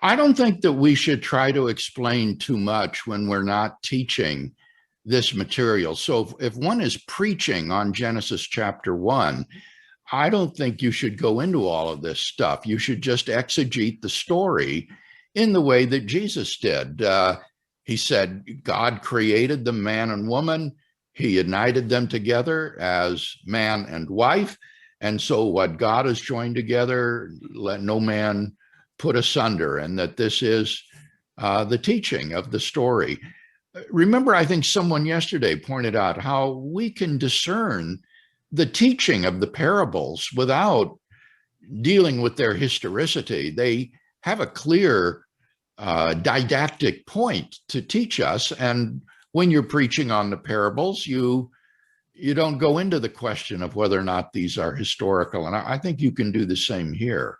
I don't think that we should try to explain too much when we're not teaching this material. So if one is preaching on Genesis chapter 1, I don't think you should go into all of this stuff. You should just exegete the story in the way that Jesus did. He said, God created the man and woman. He united them together as man and wife. And so what God has joined together, let no man put asunder, and that this is the teaching of the story. Remember, I think someone yesterday pointed out how we can discern the teaching of the parables without dealing with their historicity. They have a clear didactic point to teach us. And when you're preaching on the parables, you don't go into the question of whether or not these are historical. And I think you can do the same here.